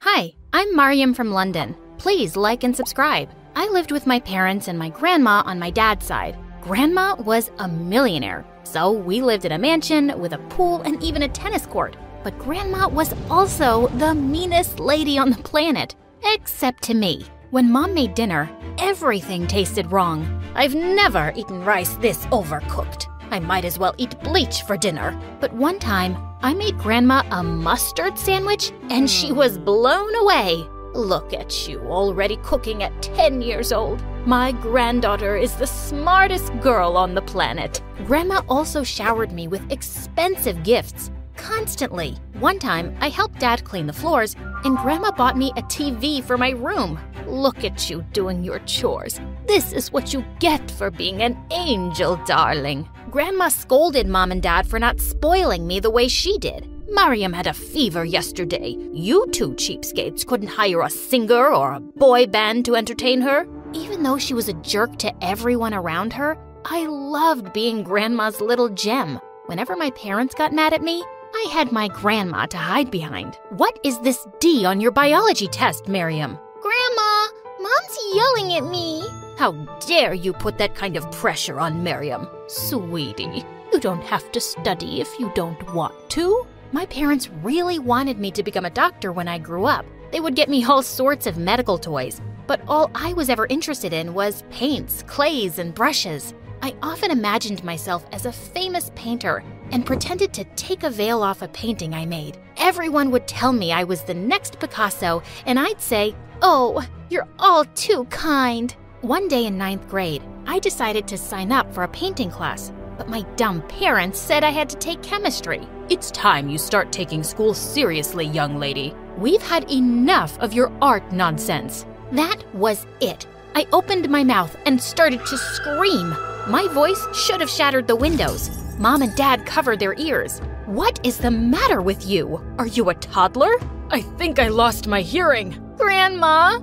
Hi, I'm Mariam from London. Please like and subscribe. I lived with my parents and my grandma on my dad's side. Grandma was a millionaire, so we lived in a mansion with a pool and even a tennis court. But Grandma was also the meanest lady on the planet, except to me. When Mom made dinner, everything tasted wrong. I've never eaten rice this overcooked. I might as well eat bleach for dinner. But one time, I made Grandma a mustard sandwich and she was blown away. Look at you, already cooking at 10 years old. My granddaughter is the smartest girl on the planet. Grandma also showered me with expensive gifts, constantly. One time, I helped Dad clean the floors, and Grandma bought me a TV for my room. Look at you doing your chores. This is what you get for being an angel, darling. Grandma scolded Mom and Dad for not spoiling me the way she did. Mariam had a fever yesterday. You two cheapskates couldn't hire a singer or a boy band to entertain her. Even though she was a jerk to everyone around her, I loved being Grandma's little gem. Whenever my parents got mad at me, I had my grandma to hide behind. What is this D on your biology test, Mariam? Grandma, Mom's yelling at me. How dare you put that kind of pressure on Mariam? Sweetie, you don't have to study if you don't want to. My parents really wanted me to become a doctor when I grew up. They would get me all sorts of medical toys, but all I was ever interested in was paints, clays, and brushes. I often imagined myself as a famous painter and pretended to take a veil off a painting I made. Everyone would tell me I was the next Picasso, and I'd say, "Oh, you're all too kind." One day in 9th grade, I decided to sign up for a painting class, but my dumb parents said I had to take chemistry. It's time you start taking school seriously, young lady. We've had enough of your art nonsense. That was it. I opened my mouth and started to scream. My voice should have shattered the windows. Mom and Dad covered their ears. What is the matter with you? Are you a toddler? I think I lost my hearing. Grandma,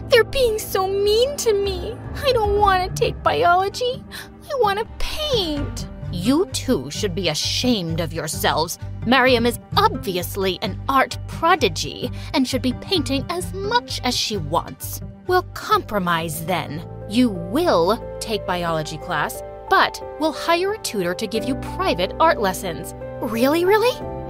they're being so mean to me. I don't want to take biology. I want to paint. You two should be ashamed of yourselves. Mariam is obviously an art prodigy and should be painting as much as she wants. We'll compromise then. You will take biology class, but we'll hire a tutor to give you private art lessons. Really?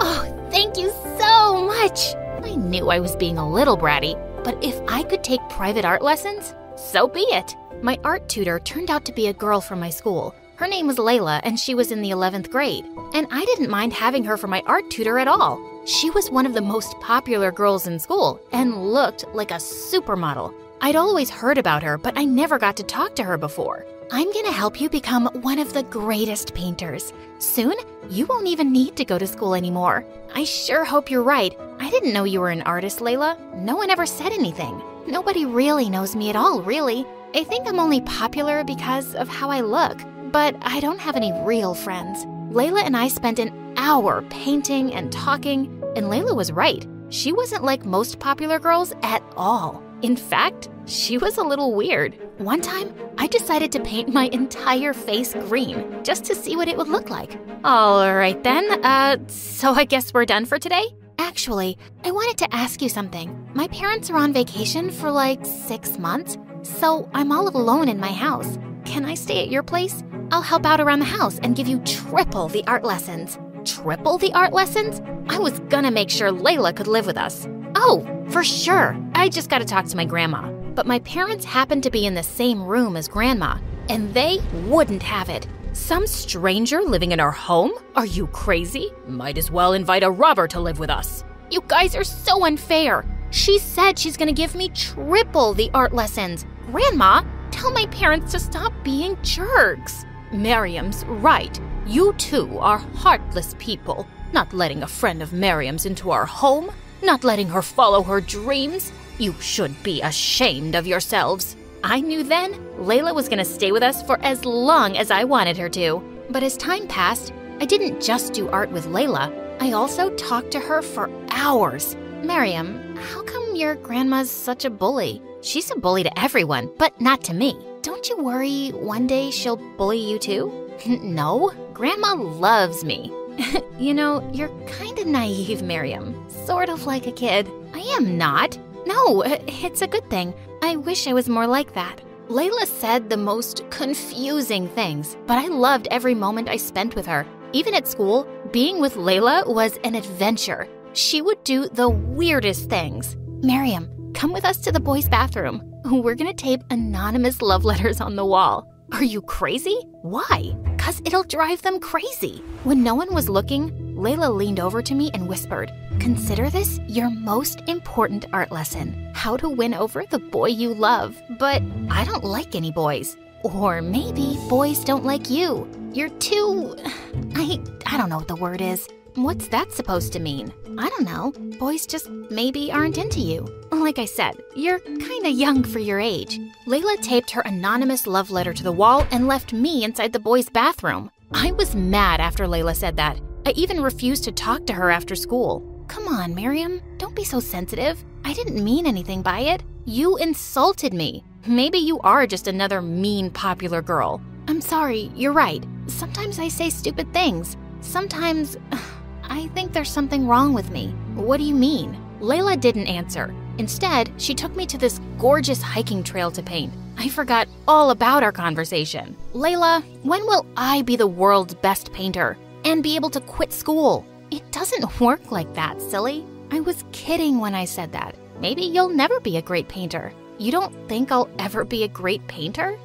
Oh, thank you so much. I knew I was being a little bratty, but if I could take private art lessons, so be it. My art tutor turned out to be a girl from my school. Her name was Layla, and she was in the 11th grade. And I didn't mind having her for my art tutor at all. She was one of the most popular girls in school and looked like a supermodel. I'd always heard about her, but I never got to talk to her before. I'm gonna help you become one of the greatest painters. Soon, you won't even need to go to school anymore. I sure hope you're right. I didn't know you were an artist, Layla. No one ever said anything. Nobody really knows me at all, really. I think I'm only popular because of how I look, but I don't have any real friends. Layla and I spent an hour painting and talking, and Layla was right. She wasn't like most popular girls at all. In fact, she was a little weird. One time, I decided to paint my entire face green just to see what it would look like. All right then, so I guess we're done for today? Actually, I wanted to ask you something. My parents are on vacation for like 6 months, so I'm all alone in my house. Can I stay at your place? I'll help out around the house and give you triple the art lessons. Triple the art lessons? I was gonna make sure Layla could live with us. Oh, for sure. I just gotta talk to my grandma. But my parents happened to be in the same room as Grandma, and they wouldn't have it. Some stranger living in our home? Are you crazy? Might as well invite a robber to live with us. You guys are so unfair. She said she's gonna give me triple the art lessons. Grandma, tell my parents to stop being jerks. Mariam's right. You two are heartless people. Not letting a friend of Mariam's into our home. Not letting her follow her dreams. You should be ashamed of yourselves. I knew then Layla was gonna stay with us for as long as I wanted her to. But as time passed, I didn't just do art with Layla. I also talked to her for hours. Mariam, how come your grandma's such a bully? She's a bully to everyone, but not to me. Don't you worry one day she'll bully you too? No, Grandma loves me. You know, you're kind of naive, Miriam. Sort of like a kid. I am not. No, it's a good thing. I wish I was more like that. Layla said the most confusing things, but I loved every moment I spent with her. Even at school, being with Layla was an adventure. She would do the weirdest things. Miriam, come with us to the boys' bathroom. We're gonna tape anonymous love letters on the wall. Are you crazy? Why? 'Cause it'll drive them crazy. When no one was looking, Layla leaned over to me and whispered, "Consider this your most important art lesson. How to win over the boy you love. But I don't like any boys. Or maybe boys don't like you. You're too... I don't know what the word is. What's that supposed to mean? I don't know. Boys just maybe aren't into you. Like I said, you're kinda young for your age." Layla taped her anonymous love letter to the wall and left me inside the boys' bathroom. I was mad after Layla said that. I even refused to talk to her after school. Come on, Miriam, don't be so sensitive. I didn't mean anything by it. You insulted me. Maybe you are just another mean, popular girl. I'm sorry, you're right. Sometimes I say stupid things. Sometimes I think there's something wrong with me. What do you mean? Layla didn't answer. Instead, she took me to this gorgeous hiking trail to paint. I forgot all about our conversation. Layla, when will I be the world's best painter and be able to quit school? It doesn't work like that, silly. I was kidding when I said that. Maybe you'll never be a great painter. You don't think I'll ever be a great painter?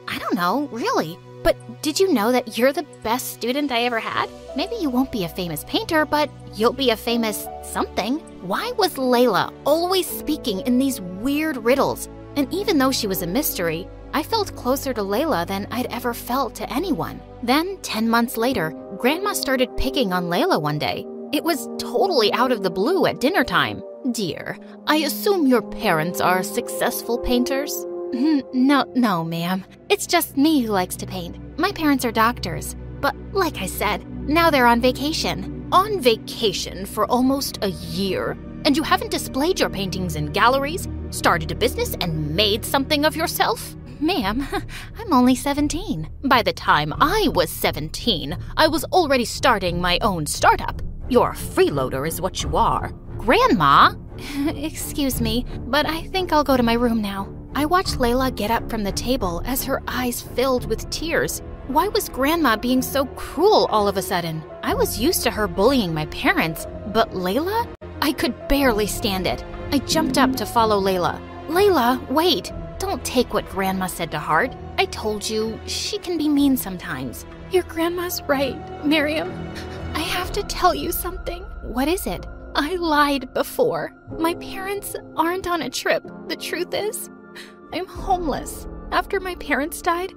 I don't know, really. But did you know that you're the best student I ever had? Maybe you won't be a famous painter, but you'll be a famous something. Why was Layla always speaking in these weird riddles? And even though she was a mystery, I felt closer to Layla than I'd ever felt to anyone. Then, 10 months later, Grandma started picking on Layla one day. It was totally out of the blue at dinner time. "Dear, I assume your parents are successful painters?" No, ma'am. It's just me who likes to paint. My parents are doctors. But like I said, now they're on vacation. On vacation for almost a year? And you haven't displayed your paintings in galleries, started a business, and made something of yourself? Ma'am, I'm only 17. By the time I was 17, I was already starting my own startup. You're a freeloader is what you are. Grandma? Excuse me, but I think I'll go to my room now. I watched Layla get up from the table as her eyes filled with tears. Why was Grandma being so cruel all of a sudden? I was used to her bullying my parents, but Layla? I could barely stand it. I jumped up to follow Layla. Layla, wait! Don't take what Grandma said to heart. I told you, she can be mean sometimes. Your grandma's right, Miriam. I have to tell you something. What is it? I lied before. My parents aren't on a trip. The truth is, I'm homeless. After my parents died,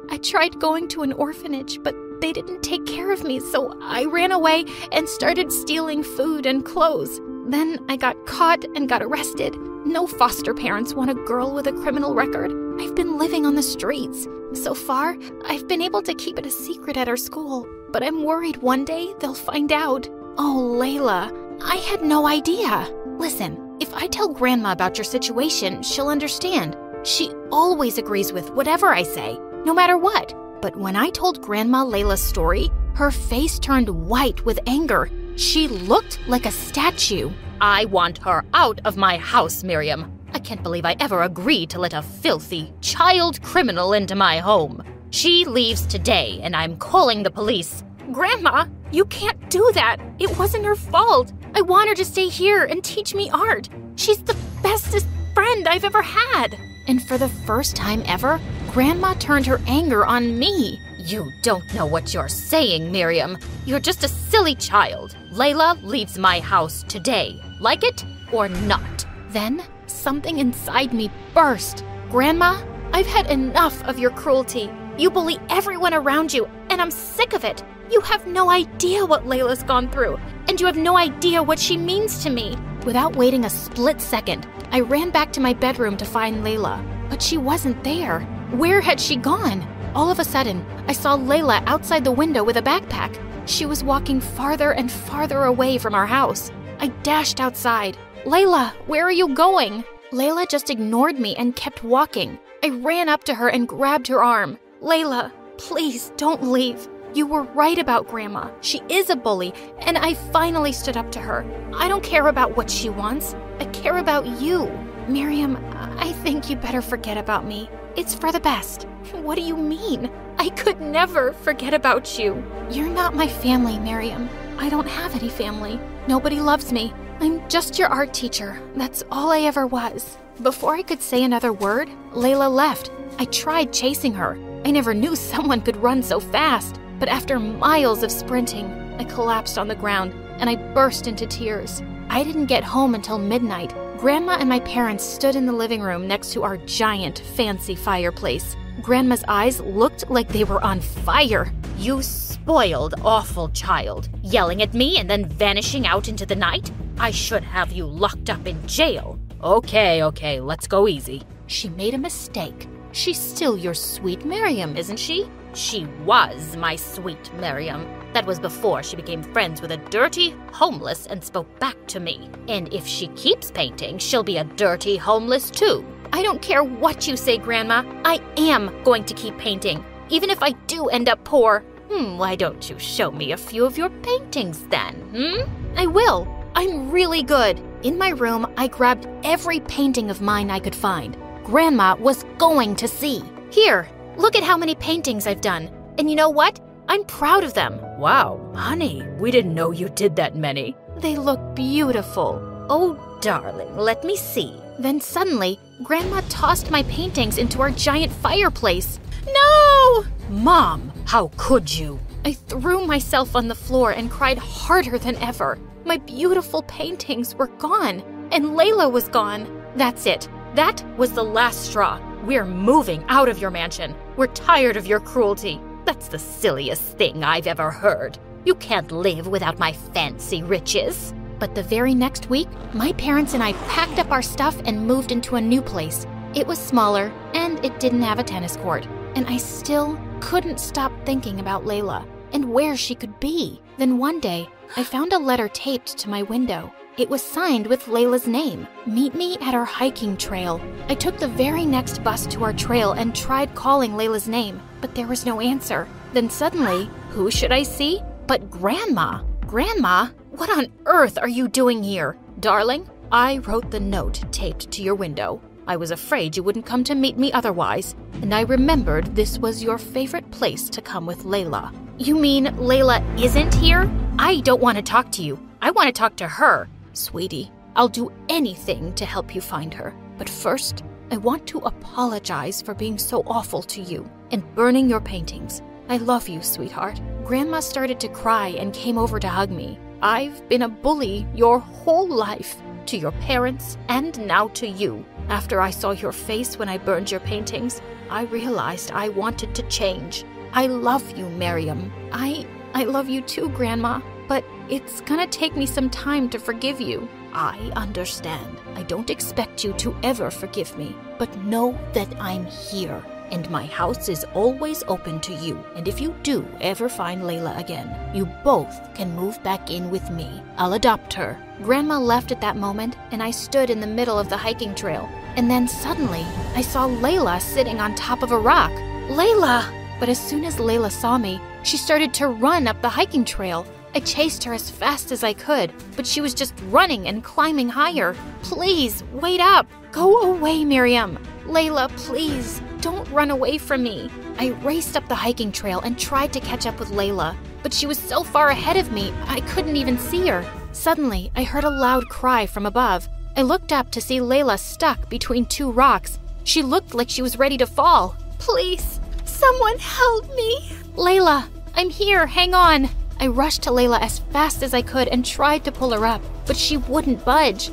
I tried going to an orphanage, but they didn't take care of me, so I ran away and started stealing food and clothes. Then I got caught and got arrested. No foster parents want a girl with a criminal record. I've been living on the streets. So far, I've been able to keep it a secret at our school, but I'm worried one day they'll find out. Oh, Layla, I had no idea. Listen, if I tell Grandma about your situation, she'll understand. She always agrees with whatever I say, no matter what. But when I told Grandma Layla's story, her face turned white with anger. She looked like a statue. I want her out of my house, Miriam. I can't believe I ever agreed to let a filthy child criminal into my home. She leaves today, and I'm calling the police. Grandma, you can't do that. It wasn't her fault. I want her to stay here and teach me art. She's the bestest friend I've ever had. And for the first time ever, Grandma turned her anger on me. You don't know what you're saying, Miriam. You're just a silly child. Layla leaves my house today. Like it or not? Then something inside me burst. Grandma, I've had enough of your cruelty. You bully everyone around you, and I'm sick of it. You have no idea what Layla's gone through, and you have no idea what she means to me. Without waiting a split second, I ran back to my bedroom to find Layla, but she wasn't there. Where had she gone? All of a sudden, I saw Layla outside the window with a backpack. She was walking farther and farther away from our house. I dashed outside. Layla, where are you going? Layla just ignored me and kept walking. I ran up to her and grabbed her arm. Layla, please don't leave. You were right about Grandma. She is a bully, and I finally stood up to her. I don't care about what she wants. I care about you. Miriam, I think you better forget about me. It's for the best. What do you mean? I could never forget about you. You're not my family, Miriam. I don't have any family. Nobody loves me. I'm just your art teacher. That's all I ever was. Before I could say another word, Layla left. I tried chasing her. I never knew someone could run so fast. But after miles of sprinting, I collapsed on the ground and I burst into tears. I didn't get home until midnight. Grandma and my parents stood in the living room next to our giant, fancy fireplace. Grandma's eyes looked like they were on fire. You spoiled, awful child, yelling at me and then vanishing out into the night? I should have you locked up in jail. Okay, let's go easy. She made a mistake. She's still your sweet Miriam, isn't she? She was my sweet Miriam. That was before she became friends with a dirty homeless and spoke back to me. And if she keeps painting, she'll be a dirty homeless too. I don't care what you say, Grandma. I am going to keep painting, even if I do end up poor. Why don't you show me a few of your paintings then, I will. I'm really good. In my room, I grabbed every painting of mine I could find. Grandma was going to see. Here, look at how many paintings I've done. And you know what? I'm proud of them. Wow, honey, we didn't know you did that many. They look beautiful. Oh, darling, let me see. Then suddenly, Grandma tossed my paintings into our giant fireplace. No! Mom, how could you? I threw myself on the floor and cried harder than ever. My beautiful paintings were gone, and Layla was gone. That's it. That was the last straw. We're moving out of your mansion. We're tired of your cruelty. That's the silliest thing I've ever heard. You can't live without my fancy riches. But the very next week, my parents and I packed up our stuff and moved into a new place. It was smaller, and it didn't have a tennis court. And I still couldn't stop thinking about Layla and where she could be. Then one day, I found a letter taped to my window. It was signed with Layla's name. Meet me at our hiking trail. I took the very next bus to our trail and tried calling Layla's name, but there was no answer. Then suddenly, who should I see but Grandma? Grandma, what on earth are you doing here? Darling, I wrote the note taped to your window. I was afraid you wouldn't come to meet me otherwise, and I remembered this was your favorite place to come with Layla. You mean Layla isn't here? I don't want to talk to you. I want to talk to her. Sweetie, I'll do anything to help you find her. But first, I want to apologize for being so awful to you and burning your paintings. I love you, sweetheart. Grandma started to cry and came over to hug me. I've been a bully your whole life, to your parents and now to you. After I saw your face when I burned your paintings, I realized I wanted to change. I love you, Miriam. I love you too, Grandma, but it's gonna take me some time to forgive you. I understand. I don't expect you to ever forgive me, but know that I'm here, and my house is always open to you. And if you do ever find Layla again, you both can move back in with me. I'll adopt her. Grandma left at that moment, and I stood in the middle of the hiking trail. And then suddenly, I saw Layla sitting on top of a rock. Layla! But as soon as Layla saw me, she started to run up the hiking trail. I chased her as fast as I could, but she was just running and climbing higher. Please, wait up. Go away, Miriam. Layla, please, don't run away from me. I raced up the hiking trail and tried to catch up with Layla, but she was so far ahead of me, I couldn't even see her. Suddenly, I heard a loud cry from above. I looked up to see Layla stuck between two rocks. She looked like she was ready to fall. Please, someone help me. Layla, I'm here, hang on. I rushed to Layla as fast as I could and tried to pull her up, but she wouldn't budge.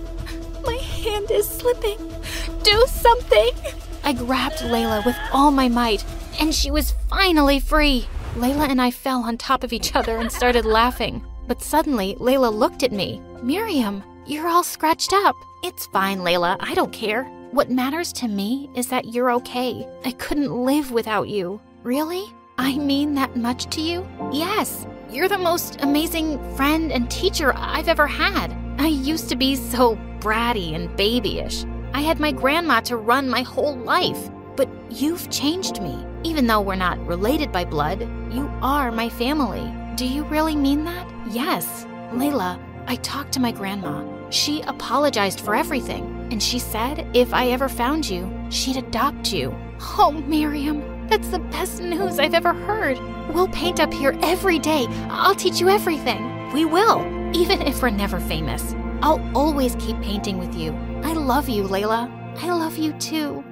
My hand is slipping. Do something. I grabbed Layla with all my might, and she was finally free. Layla and I fell on top of each other and started laughing. But suddenly, Layla looked at me. Miriam, you're all scratched up. It's fine, Layla, I don't care. What matters to me is that you're okay. I couldn't live without you. Really? I mean that much to you? Yes. You're the most amazing friend and teacher I've ever had. I used to be so bratty and babyish. I had my grandma to run my whole life. But you've changed me. Even though we're not related by blood, you are my family. Do you really mean that? Yes. Layla, I talked to my grandma. She apologized for everything, and she said if I ever found you, she'd adopt you. Oh, Miriam, that's the best news I've ever heard. We'll paint up here every day. I'll teach you everything. We will, even if we're never famous. I'll always keep painting with you. I love you, Layla. I love you too.